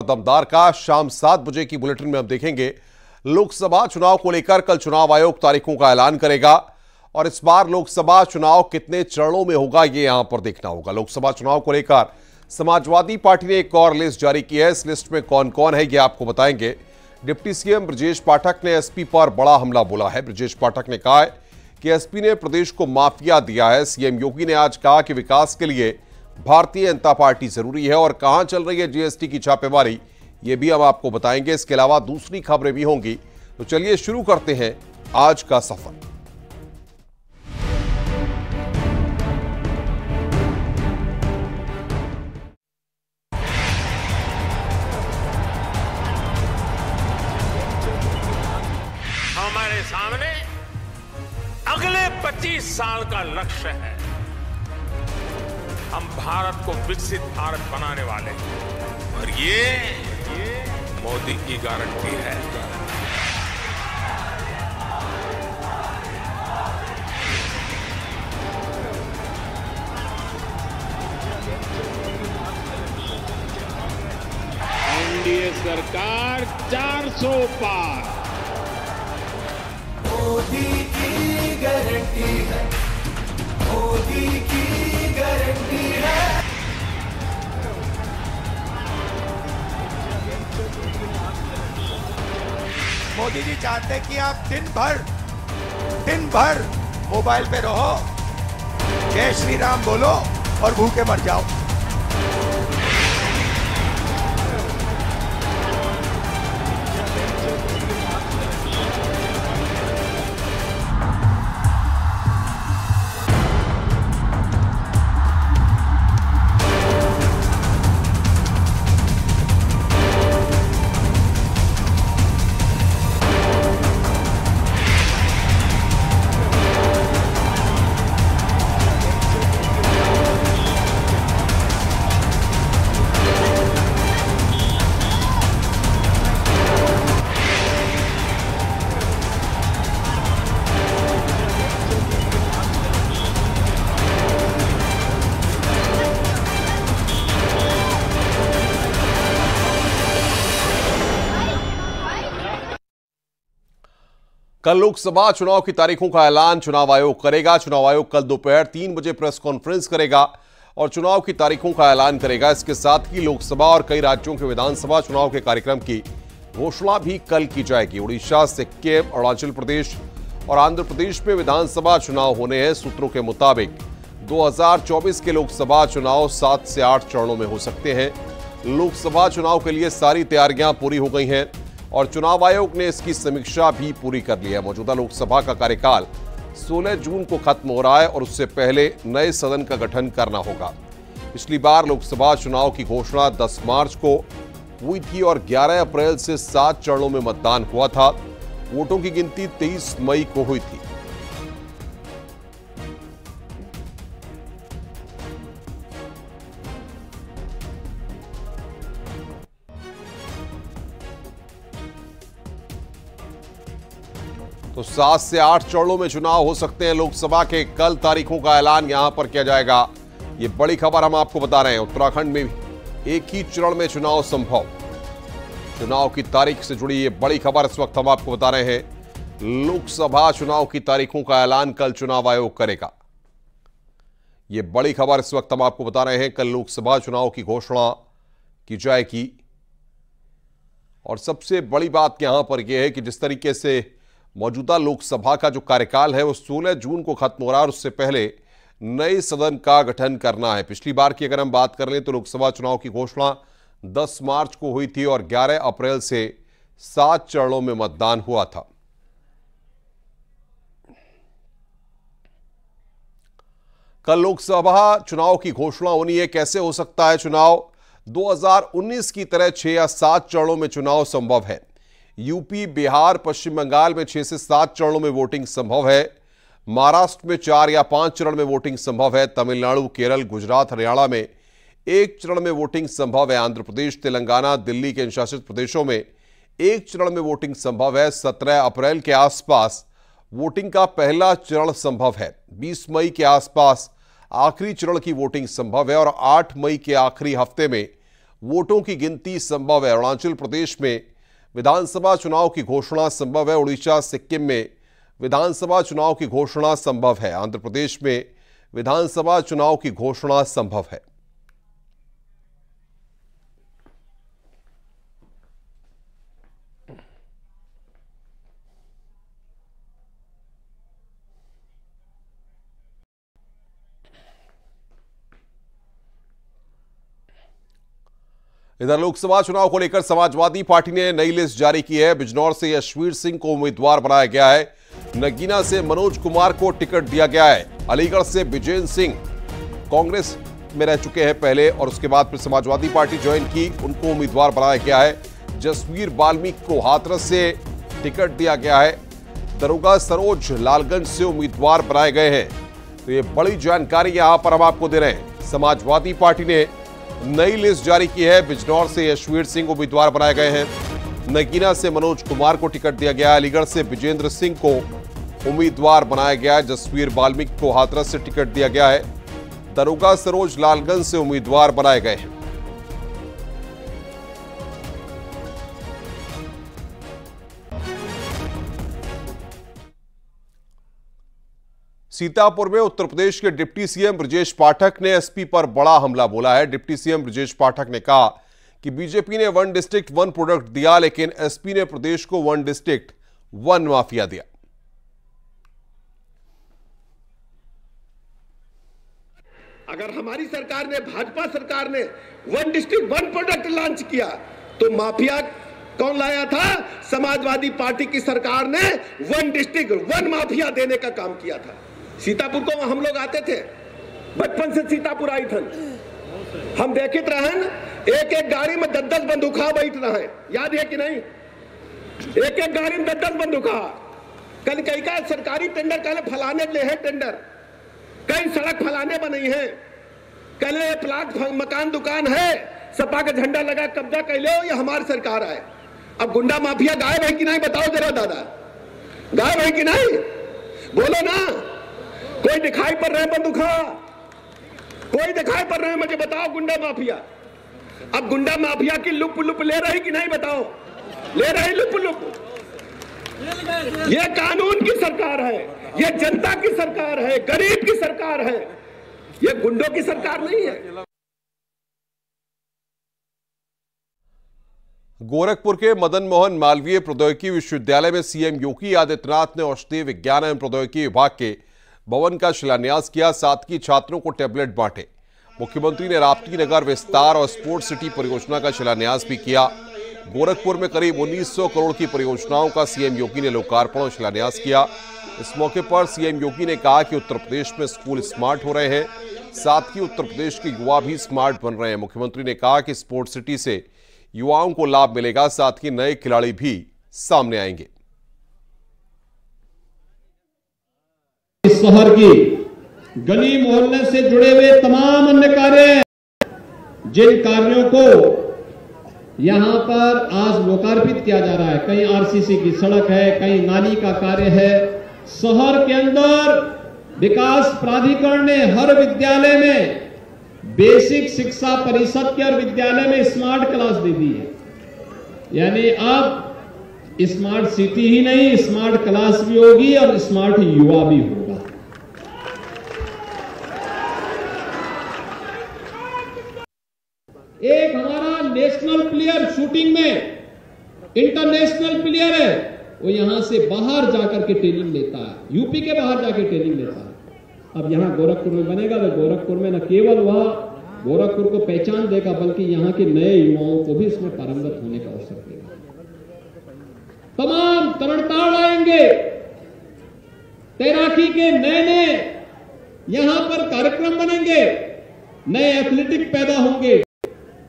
दमदार का शाम 7 बजे की बुलेटिन में हम देखेंगे। लोकसभा चुनाव को लेकर कल चुनाव आयोग तारीखों का ऐलान करेगा और इस बार लोकसभा चुनाव कितने चरणों में होगा ये यहां पर देखना होगा। लोकसभा चुनाव को लेकर समाजवादी पार्टी ने एक और लिस्ट जारी की है। इस लिस्ट में कौन कौन है ये आपको बताएंगे। डिप्टी सीएम ब्रजेश पाठक ने एसपी पर बड़ा हमला बोला है। ब्रजेश पाठक ने कहा है कि एसपी ने प्रदेश को माफिया दिया है। सीएम योगी ने आज कहा कि विकास के लिए भारतीय जनता पार्टी जरूरी है और कहां चल रही है जीएसटी की छापेमारी, ये भी हम आपको बताएंगे। इसके अलावा दूसरी खबरें भी होंगी। तो चलिए शुरू करते हैं आज का सफर। हमारे सामने अगले 25 साल का लक्ष्य है। हम भारत को विकसित भारत बनाने वाले हैं और ये मोदी की गारंटी है। एनडीए सरकार 400 पार। मोदी की गारंटी है, मोदी की गारंटी है। मोदी जी चाहते हैं कि आप दिन भर मोबाइल पे रहो, जय श्री राम बोलो और भूखे मर जाओ। कल लोकसभा चुनाव की तारीखों का ऐलान चुनाव आयोग करेगा। चुनाव आयोग कल दोपहर 3 बजे प्रेस कॉन्फ्रेंस करेगा और चुनाव की तारीखों का ऐलान करेगा। इसके साथ ही लोकसभा और कई राज्यों के विधानसभा चुनाव के कार्यक्रम की घोषणा भी कल की जाएगी। उड़ीसा, सिक्किम, अरुणाचल प्रदेश और आंध्र प्रदेश में विधानसभा चुनाव होने हैं। सूत्रों के मुताबिक 2024 के लोकसभा चुनाव 7 से 8 चरणों में हो सकते हैं। लोकसभा चुनाव के लिए सारी तैयारियां पूरी हो गई हैं और चुनाव आयोग ने इसकी समीक्षा भी पूरी कर ली है। मौजूदा लोकसभा का कार्यकाल 16 जून को खत्म हो रहा है और उससे पहले नए सदन का गठन करना होगा। पिछली बार लोकसभा चुनाव की घोषणा 10 मार्च को हुई थी और 11 अप्रैल से 7 चरणों में मतदान हुआ था। वोटों की गिनती 23 मई को हुई थी। तो 7 से 8 चरणों में चुनाव हो सकते हैं लोकसभा के। कल तारीखों का ऐलान यहां पर किया जाएगा। ये बड़ी खबर हम आपको बता रहे हैं। उत्तराखंड में भी एक ही चरण में चुनाव संभव। चुनाव की तारीख से जुड़ी ये बड़ी खबर इस वक्त हम आपको बता रहे हैं। लोकसभा चुनाव की तारीखों का ऐलान कल चुनाव आयोग करेगा। ये बड़ी खबर इस वक्त हम आपको बता रहे हैं। कल लोकसभा चुनाव की घोषणा की जाएगी और सबसे बड़ी बात यहां पर यह है कि जिस तरीके से मौजूदा लोकसभा का जो कार्यकाल है वो 16 जून को खत्म हो रहा है और उससे पहले नए सदन का गठन करना है। पिछली बार की अगर हम बात कर लें तो लोकसभा चुनाव की घोषणा 10 मार्च को हुई थी और 11 अप्रैल से 7 चरणों में मतदान हुआ था। कल लोकसभा चुनाव की घोषणा होनी है। कैसे हो सकता है चुनाव? 2019 की तरह 6 या 7 चरणों में चुनाव संभव है। यूपी, बिहार, पश्चिम बंगाल में 6 से 7 चरणों में वोटिंग संभव है। महाराष्ट्र में 4 या 5 चरण में वोटिंग संभव है। तमिलनाडु, केरल, गुजरात, हरियाणा में 1 चरण में वोटिंग संभव है। आंध्र प्रदेश, तेलंगाना, दिल्ली के शासित प्रदेशों में 1 चरण में वोटिंग संभव है। 17 अप्रैल के आसपास वोटिंग का पहला चरण संभव है। 20 मई के आसपास आखिरी चरण की वोटिंग संभव है और 8 मई के आखिरी हफ्ते में वोटों की गिनती संभव है। अरुणाचल प्रदेश में विधानसभा चुनाव की घोषणा संभव है। उड़ीसा, सिक्किम में विधानसभा चुनाव की घोषणा संभव है। आंध्र प्रदेश में विधानसभा चुनाव की घोषणा संभव है। इधर लोकसभा चुनाव को लेकर समाजवादी पार्टी ने नई लिस्ट जारी की है। बिजनौर से यशवीर सिंह को उम्मीदवार बनाया गया है। नगीना से मनोज कुमार को टिकट दिया गया है। अलीगढ़ से विजेंद्र सिंह कांग्रेस में रह चुके हैं पहले और उसके बाद फिर समाजवादी पार्टी ज्वाइन की, उनको उम्मीदवार बनाया गया है। जसवीर बाल्मीकि को हाथरस से टिकट दिया गया है। दरोगा सरोज लालगंज से उम्मीदवार बनाए गए हैं। तो ये बड़ी जानकारी यहां पर हम आपको दे रहे हैं। समाजवादी पार्टी ने नई लिस्ट जारी की है। बिजनौर से यशवीर सिंह उम्मीदवार बनाए गए हैं। नगीना से मनोज कुमार को टिकट दिया गया है। अलीगढ़ से विजेंद्र सिंह को उम्मीदवार बनाया गया है। जसवीर बाल्मीकि को हाथरस से टिकट दिया गया है। दरोगा सरोज लालगंज से उम्मीदवार बनाए गए हैं। सीतापुर में उत्तर प्रदेश के डिप्टी सीएम ब्रजेश पाठक ने एसपी पर बड़ा हमला बोला है। डिप्टी सीएम ब्रजेश पाठक ने कहा कि बीजेपी ने 1 डिस्ट्रिक्ट 1 प्रोडक्ट दिया, लेकिन एसपी ने प्रदेश को 1 डिस्ट्रिक्ट 1 माफिया दिया। अगर हमारी सरकार ने, भाजपा सरकार ने 1 डिस्ट्रिक्ट 1 प्रोडक्ट लॉन्च किया तो माफिया कौन लाया था? समाजवादी पार्टी की सरकार ने 1 डिस्ट्रिक्ट 1 माफिया देने का काम किया था। सीतापुर को हम लोग आते थे, बचपन से सीतापुर आई थन, हम देखते रहन, एक एक गाड़ी में 10-10 बंदूका बैठ रहे, याद है कि नहीं? एक एक गाड़ी में 10-10 बंदूका। कल कई का सरकारी टेंडर कल फलाने ले है, टेंडर कई सड़क फलाने बनी है, कल प्लाट मकान दुकान है, सपा का झंडा लगा कब्जा कैले हो, ये हमारी सरकार है। अब गुंडा माफिया गायब है कि नहीं बताओ जरा दादा, गायब है कि नहीं? बोलो ना, कोई दिखाई पड़ रहे बंदूका, कोई दिखाई पड़ रहे, मुझे बताओ गुंडा माफिया। अब गुंडा माफिया की लुप लुप ले रही कि नहीं बताओ? ले रही लुप लुप। ये कानून की सरकार है, ये जनता की सरकार है, गरीब की सरकार है, ये गुंडों की सरकार नहीं है। गोरखपुर के मदन मोहन मालवीय प्रौद्योगिकी विश्वविद्यालय में सीएम योगी आदित्यनाथ ने औषधि विज्ञान एवं प्रौद्योगिकी विभाग के भवन का शिलान्यास किया, साथ ही छात्रों को टैबलेट बांटे। मुख्यमंत्री ने राप्ती नगर विस्तार और स्पोर्ट्स सिटी परियोजना का शिलान्यास भी किया। गोरखपुर में करीब 1900 करोड़ की परियोजनाओं का सीएम योगी ने लोकार्पण और शिलान्यास किया। इस मौके पर सीएम योगी ने कहा कि उत्तर प्रदेश में स्कूल स्मार्ट हो रहे हैं, साथ ही उत्तर प्रदेश के युवा भी स्मार्ट बन रहे हैं। मुख्यमंत्री ने कहा कि स्पोर्ट्स सिटी से युवाओं को लाभ मिलेगा, साथ ही नए खिलाड़ी भी सामने आएंगे। इस शहर की गली मोहल्ले से जुड़े हुए तमाम अन्य कार्य, जिन कार्यों को यहां पर आज लोकार्पित किया जा रहा है, कहीं आरसीसी की सड़क है, कहीं नाली का कार्य है। शहर के अंदर विकास प्राधिकरण ने हर विद्यालय में बेसिक शिक्षा परिषद के और विद्यालय में स्मार्ट क्लास दे दी है। यानी अब स्मार्ट सिटी ही नहीं, स्मार्ट क्लास भी होगी और स्मार्ट युवा भी होगा। एक हमारा नेशनल प्लेयर शूटिंग में इंटरनेशनल प्लेयर है, वो यहां से बाहर जाकर के ट्रेनिंग लेता है, यूपी के बाहर जाकर ट्रेनिंग लेता है। अब यहां गोरखपुर में बनेगा तो गोरखपुर में न केवल वह गोरखपुर को पहचान देगा, बल्कि यहां के नए युवाओं को भी इसमें पारंगत होने का अवसर देगा। तमाम तरणताड़ आएंगे, तैराकी के नए नए यहां पर कार्यक्रम बनेंगे, नए एथलेटिक पैदा होंगे,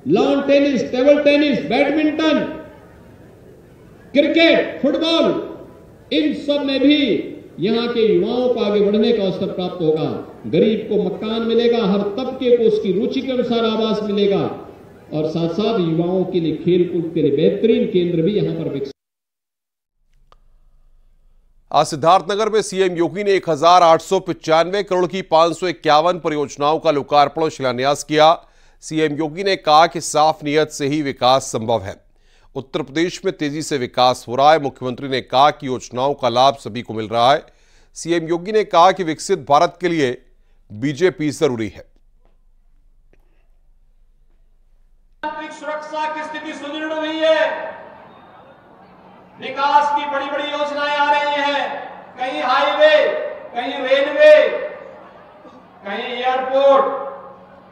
lawn tennis, table tennis, badminton, cricket, football, इन सब में भी यहां के युवाओं को आगे बढ़ने का अवसर प्राप्त होगा। गरीब को मकान मिलेगा, हर तबके को उसकी रुचि के अनुसार आवास मिलेगा और साथ साथ युवाओं के लिए खेलकूद के लिए बेहतरीन केंद्र भी यहां पर विकसित। आज सिद्धार्थनगर में सीएम योगी ने 1895 करोड़ की 551 परियोजनाओं का लोकार्पण और शिलान्यास किया। सीएम योगी ने कहा कि साफ नीयत से ही विकास संभव है। उत्तर प्रदेश में तेजी से विकास हो रहा है। मुख्यमंत्री ने कहा कि योजनाओं का लाभ सभी को मिल रहा है। सीएम योगी ने कहा कि विकसित भारत के लिए बीजेपी जरूरी है। सुरक्षा की स्थिति सुदृढ़ हुई है। विकास की बड़ी बड़ी योजनाएं आ रही हैं। कहीं हाईवे, कहीं रेलवे, कहीं एयरपोर्ट,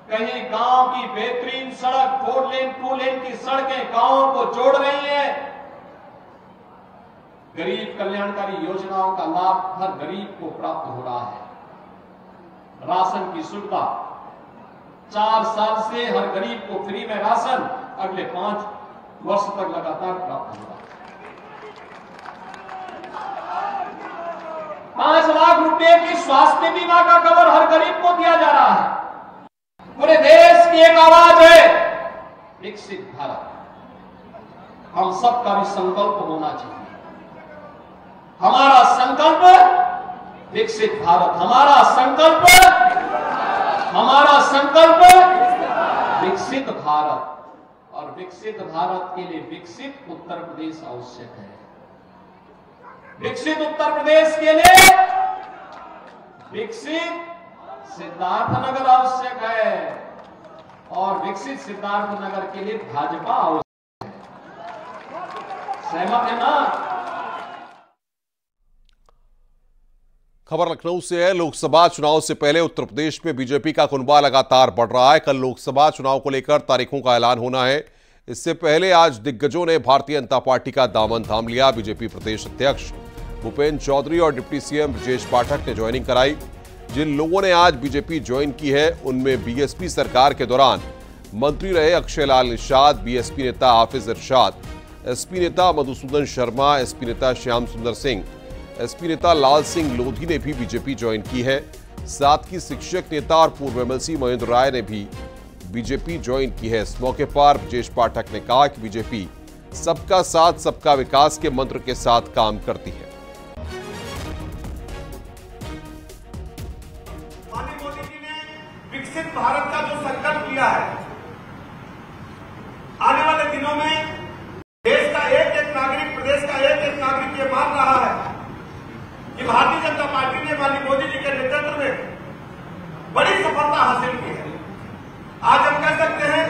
कहीं गांव की बेहतरीन सड़क, 4 लेन 2 लेन की सड़कें गांवों को जोड़ रही हैं। गरीब कल्याणकारी योजनाओं का लाभ हर गरीब को प्राप्त हो रहा है। राशन की सुविधा 4 साल से हर गरीब को फ्री में राशन अगले 5 वर्ष तक लगातार प्राप्त होगा। 5 लाख रुपए की स्वास्थ्य बीमा का कवर हर गरीब को दिया जा रहा है। पूरे देश की एक आवाज है, विकसित भारत। हम सबका भी संकल्प होना चाहिए। हमारा संकल्प विकसित भारत, हमारा संकल्प विकसित भारत। और विकसित भारत के लिए विकसित उत्तर प्रदेश आवश्यक है। विकसित उत्तर प्रदेश के लिए विकसित सिद्धार्थनगर आवश्यक है और विकसित सिद्धार्थनगर के लिए भाजपा आवश्यक है। सहमत है ना? खबर लखनऊ से है। लोकसभा चुनाव से पहले उत्तर प्रदेश में बीजेपी का कुनबा लगातार बढ़ रहा है। कल लोकसभा चुनाव को लेकर तारीखों का ऐलान होना है। इससे पहले आज दिग्गजों ने भारतीय जनता पार्टी का दामन थाम लिया। बीजेपी प्रदेश अध्यक्ष भूपेंद्र चौधरी और डिप्टी सीएम ब्रजेश पाठक ने ज्वाइनिंग कराई। जिन लोगों ने आज बीजेपी ज्वाइन की है उनमें बीएसपी सरकार के दौरान मंत्री रहे अक्षय लाल निषाद, बीएसपी नेता हाफिज इरशाद, एसपी नेता मधुसूदन शर्मा, एसपी नेता श्याम सुंदर सिंह, एसपी नेता लाल सिंह लोधी ने भी बीजेपी ज्वाइन की है। साथ ही शिक्षक नेता और पूर्व एमएलसी महेंद्र राय ने भी बीजेपी ज्वाइन की है। इस मौके पर ब्रजेश पाठक ने कहा कि बीजेपी सबका साथ सबका विकास के मंत्र के साथ काम करती है। माननीय मोदी जी ने विकसित भारत का जो संकल्प लिया है, आने वाले दिनों में देश का एक एक नागरिक, प्रदेश का एक एक नागरिक ये मान रहा है कि भारतीय जनता पार्टी ने माननीय मोदी जी के नेतृत्व में बड़ी सफलता हासिल की है। आज हम कह सकते हैं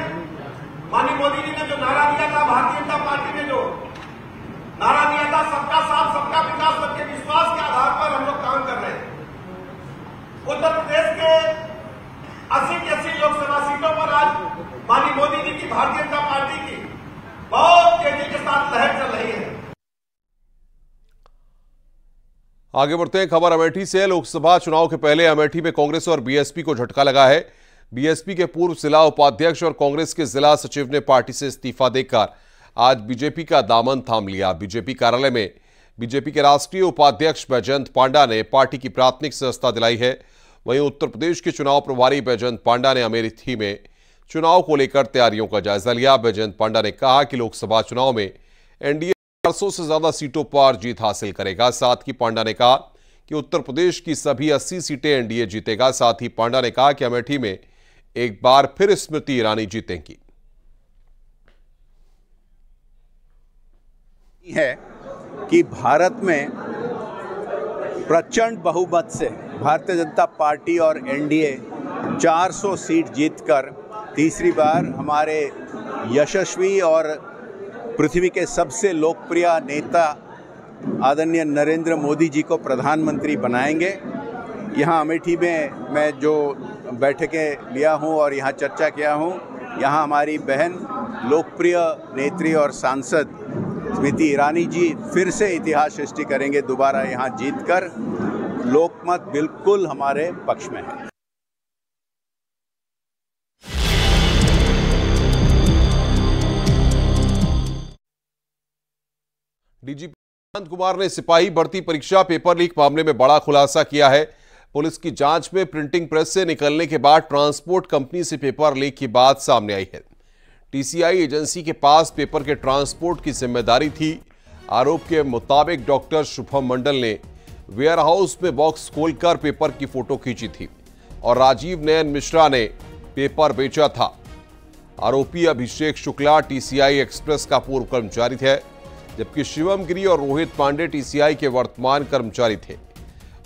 माननीय मोदी जी ने जो नारा दिया था, भारतीय जनता पार्टी ने जो नारा दिया था, सबका साथ सबका विकास, सबके विश्वास के आधार पर हम लोग काम कर रहे हैं। उत्तर प्रदेश के 80 की 80 लोकसभा सीटों पर आज माननीय मोदी जी की भारतीय जनता पार्टी की बहुत तेजी के साथ लहर चल रही है। आगे बढ़ते हैं। खबर अमेठी से। लोकसभा चुनाव के पहले अमेठी में कांग्रेस और बीएसपी को झटका लगा है। बीएसपी के पूर्व जिला उपाध्यक्ष और कांग्रेस के जिला सचिव ने पार्टी से इस्तीफा देकर आज बीजेपी का दामन थाम लिया। बीजेपी कार्यालय में बीजेपी के राष्ट्रीय उपाध्यक्ष बैजयंत पांडा ने पार्टी की प्राथमिक सदस्यता दिलाई है। वहीं उत्तर प्रदेश के चुनाव प्रभारी बैजयंत पांडा ने अमेठी में चुनाव को लेकर तैयारियों का जायजा लिया। बैजयंत पांडा ने कहा कि लोकसभा चुनाव में एनडीए 400 से ज्यादा सीटों पर जीत हासिल करेगा। साथ ही पांडा ने कहा कि उत्तर प्रदेश की सभी 80 सीटें एनडीए जीतेगा। साथ ही पांडा ने कहा कि अमेठी में एक बार फिर स्मृति ईरानी जीतेंगी। है कि भारत में प्रचंड बहुमत से भारतीय जनता पार्टी और एनडीए 400 सीट जीतकर तीसरी बार हमारे यशस्वी और पृथ्वी के सबसे लोकप्रिय नेता आदरणीय नरेंद्र मोदी जी को प्रधानमंत्री बनाएंगे। यहाँ अमेठी में मैं जो बैठकें लिया हूँ और यहाँ चर्चा किया हूँ, यहाँ हमारी बहन लोकप्रिय नेत्री और सांसद स्मृति ईरानी जी फिर से इतिहास सृष्टि करेंगे। दोबारा यहाँ जीतकर लोकमत बिल्कुल हमारे पक्ष में है। डीजीपी अनंत कुमार ने सिपाही भर्ती परीक्षा पेपर लीक मामले में बड़ा खुलासा किया है। पुलिस की जांच में प्रिंटिंग प्रेस से निकलने के बाद ट्रांसपोर्ट कंपनी से पेपर लीक की बात सामने आई है। टीसीआई एजेंसी के पास पेपर के ट्रांसपोर्ट की जिम्मेदारी थी। आरोप के मुताबिक डॉक्टर शुभम मंडल ने वेयर हाउस में बॉक्स खोलकर पेपर की फोटो खींची थी और राजीव नयन मिश्रा ने पेपर बेचा था। आरोपी अभिषेक शुक्ला टीसीआई एक्सप्रेस का पूर्व कर्मचारी है, जबकि शिवम गिरी और रोहित पांडे टीसीआई के वर्तमान कर्मचारी थे।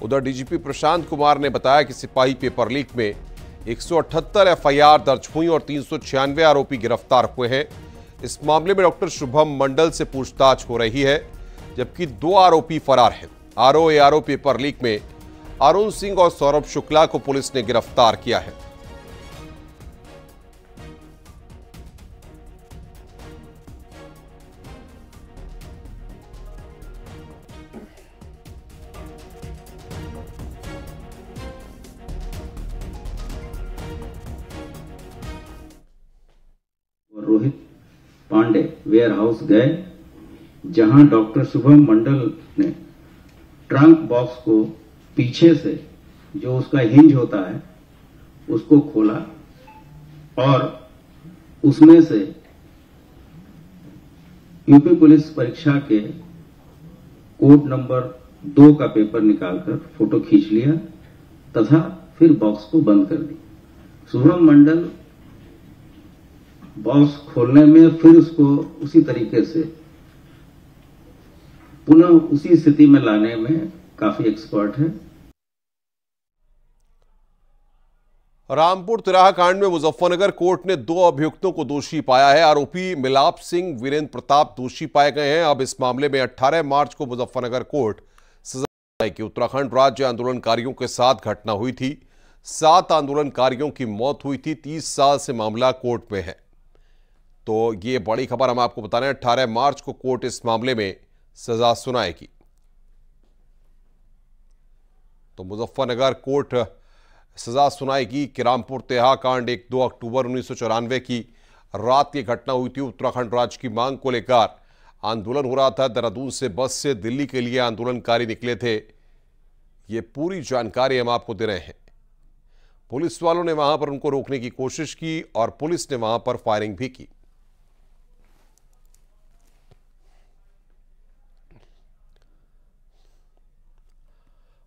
उधर डीजीपी प्रशांत कुमार ने बताया कि सिपाही पेपर लीक में 178 एफआईआर दर्ज हुई और 396 आरोपी गिरफ्तार हुए हैं। इस मामले में डॉक्टर शुभम मंडल से पूछताछ हो रही है, जबकि 2 आरोपी फरार हैं। आरओ पेपर लीक में अरुण सिंह और सौरभ शुक्ला को पुलिस ने गिरफ्तार किया है। रोहित पांडे वेयर हाउस गए, जहां डॉक्टर शुभम मंडल ने ट्रंक बॉक्स को पीछे से, जो उसका हिंज होता है, उसको खोला और उसमें से यूपी पुलिस परीक्षा के कोड नंबर 2 का पेपर निकालकर फोटो खींच लिया तथा फिर बॉक्स को बंद कर दी। शुभम मंडल बॉक्स खोलने में फिर उसको उसी तरीके से पुनः उसी स्थिति में लाने में काफी एक्सपर्ट है। रामपुर तिराहा कांड में मुजफ्फरनगर कोर्ट ने 2 अभियुक्तों को दोषी पाया है। आरोपी मिलाप सिंह, वीरेंद्र प्रताप दोषी पाए गए हैं। अब इस मामले में 18 मार्च को मुजफ्फरनगर कोर्ट सजा की उत्तराखंड राज्य आंदोलनकारियों के साथ घटना हुई थी। 7 आंदोलनकारियों की मौत हुई थी। 30 साल से मामला कोर्ट में है। तो ये बड़ी खबर हम आपको बता रहे हैं। 18 मार्च को कोर्ट इस मामले में सजा सुनाएगी। तो मुजफ्फरनगर कोर्ट सजा सुनाएगी कि रामपुर तिराहा कांड 1-2 अक्टूबर 1994 की रात ये घटना हुई थी। उत्तराखंड राज्य की मांग को लेकर आंदोलन हो रहा था। देहरादून से बस से दिल्ली के लिए आंदोलनकारी निकले थे। ये पूरी जानकारी हम आपको दे रहे हैं। पुलिस वालों ने वहां पर उनको रोकने की कोशिश की और पुलिस ने वहां पर फायरिंग भी की।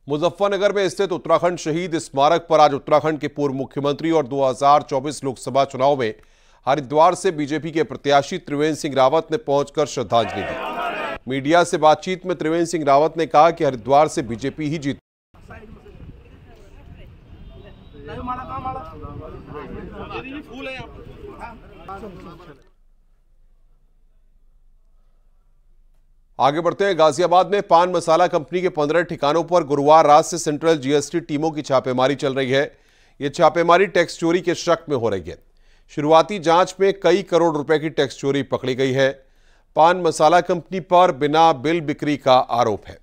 मुजफ्फरनगर में स्थित उत्तराखंड शहीद स्मारक पर आज उत्तराखंड के पूर्व मुख्यमंत्री और 2024 लोकसभा चुनाव में हरिद्वार से बीजेपी के प्रत्याशी त्रिवेंद्र सिंह रावत ने पहुंचकर श्रद्धांजलि दी। मीडिया से बातचीत में त्रिवेंद्र सिंह रावत ने कहा कि हरिद्वार से बीजेपी ही जीती। आगे बढ़ते हैं। गाजियाबाद में पान मसाला कंपनी के 15 ठिकानों पर गुरुवार रात से सेंट्रल जीएसटी टीमों की छापेमारी चल रही है। यह छापेमारी टैक्स चोरी के शक में हो रही है। शुरुआती जांच में कई करोड़ रुपए की टैक्स चोरी पकड़ी गई है। पान मसाला कंपनी पर बिना बिल बिक्री का आरोप है।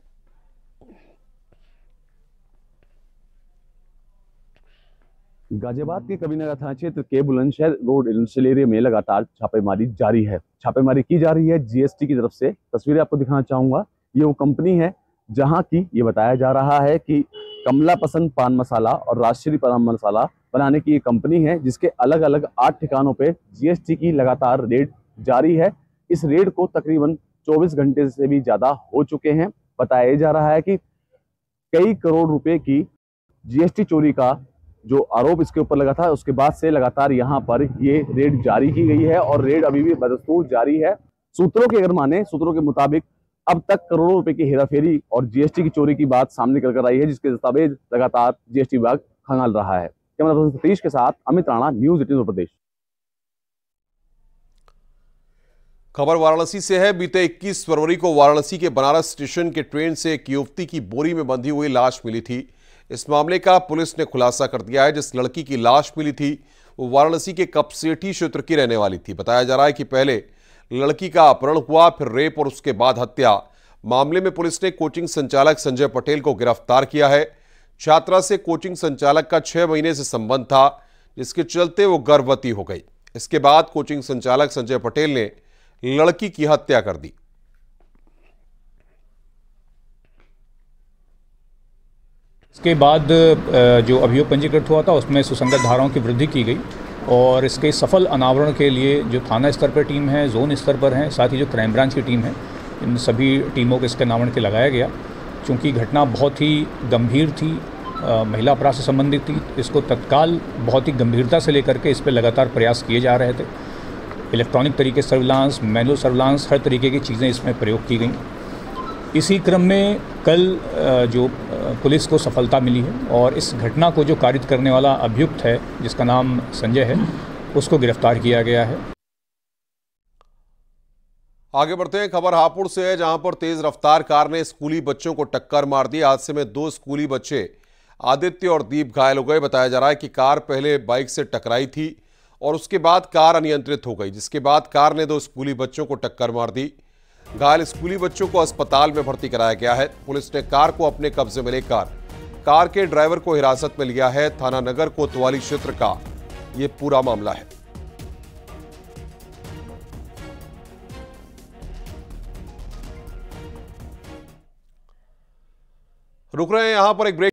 गाजियाबाद के कबीरनगर थाना क्षेत्र के बुलंदशहर रोड इंडस्ट्रियल एरिया में लगातार छापेमारी जारी है। छापेमारी की जा रही है जीएसटी की तरफ से। तस्वीरें आपको दिखाना चाहूंगा। ये वो कंपनी है जहां की ये बताया जा रहा है कि कमला पसंद पान मसाला और राजश्री पान मसाला बनाने की ये कंपनी है, जिसके अलग अलग 8 ठिकानों पे जीएसटी की लगातार रेड जारी है। इस रेड को तकरीबन 24 घंटे से भी ज्यादा हो चुके हैं। बताया जा रहा है कि कई करोड़ रुपए की जीएसटी चोरी का जो आरोप इसके ऊपर लगा था, उसके बाद से लगातार यहां पर ये रेड जारी की गई है और रेड अभी भी बदस्तूर जारी है। सूत्रों के अगर माने, सूत्रों के मुताबिक अब तक करोड़ों रुपए की हेराफेरी और जीएसटी की चोरी की बात सामने निकल कर आई है, जिसके दस्तावेज लगातार जीएसटी विभाग खंगाल रहा है। कैमरा पर्सन सतीश के साथ अमित राणा, न्यूज़ 18 उत्तर प्रदेश। खबर वाराणसी से है। बीते 21 फरवरी को वाराणसी के बनारस स्टेशन के ट्रेन से एक युवती की बोरी में बंधी हुई लाश मिली थी। इस मामले का पुलिस ने खुलासा कर दिया है। जिस लड़की की लाश मिली थी वो वाराणसी के कपसेठी क्षेत्र की रहने वाली थी। बताया जा रहा है कि पहले लड़की का अपहरण हुआ, फिर रेप और उसके बाद हत्या। मामले में पुलिस ने कोचिंग संचालक संजय पटेल को गिरफ्तार किया है। छात्रा से कोचिंग संचालक का 6 महीने से संबंध था, जिसके चलते वो गर्भवती हो गई। इसके बाद कोचिंग संचालक संजय पटेल ने लड़की की हत्या कर दी। इसके बाद जो अभियोग पंजीकृत हुआ था उसमें सुसंगत धाराओं की वृद्धि की गई और इसके सफल अनावरण के लिए जो थाना स्तर पर टीम है, जोन स्तर पर है, साथ ही जो क्राइम ब्रांच की टीम है, इन सभी टीमों को इसके अनावरण के लगाया गया। चूँकि घटना बहुत ही गंभीर थी, महिला अपराध से संबंधित थी, इसको तत्काल बहुत ही गंभीरता से लेकर के इस पर लगातार प्रयास किए जा रहे थे। इलेक्ट्रॉनिक तरीके सर्विलांस, मैनुअल सर्विलांस, हर तरीके की चीज़ें इसमें प्रयोग की गई। इसी क्रम में कल जो पुलिस को सफलता मिली है और इस घटना को जो कारित करने वाला अभियुक्त है, जिसका नाम संजय है, उसको गिरफ्तार किया गया है। आगे बढ़ते हैं। खबर हापुड़ से है, जहां पर तेज रफ्तार कार ने स्कूली बच्चों को टक्कर मार दी। हादसे में 2 स्कूली बच्चे आदित्य और दीप घायल हो गए। बताया जा रहा है कि कार पहले बाइक से टकराई थी और उसके बाद कार अनियंत्रित हो गई, जिसके बाद कार ने 2 स्कूली बच्चों को टक्कर मार दी। घायल स्कूली बच्चों को अस्पताल में भर्ती कराया गया है। पुलिस ने कार को अपने कब्जे में लेकर कार के ड्राइवर को हिरासत में लिया है। थाना नगर कोतवाली क्षेत्र का यह पूरा मामला है। रुक रहे हैं यहां पर एक ब्रेक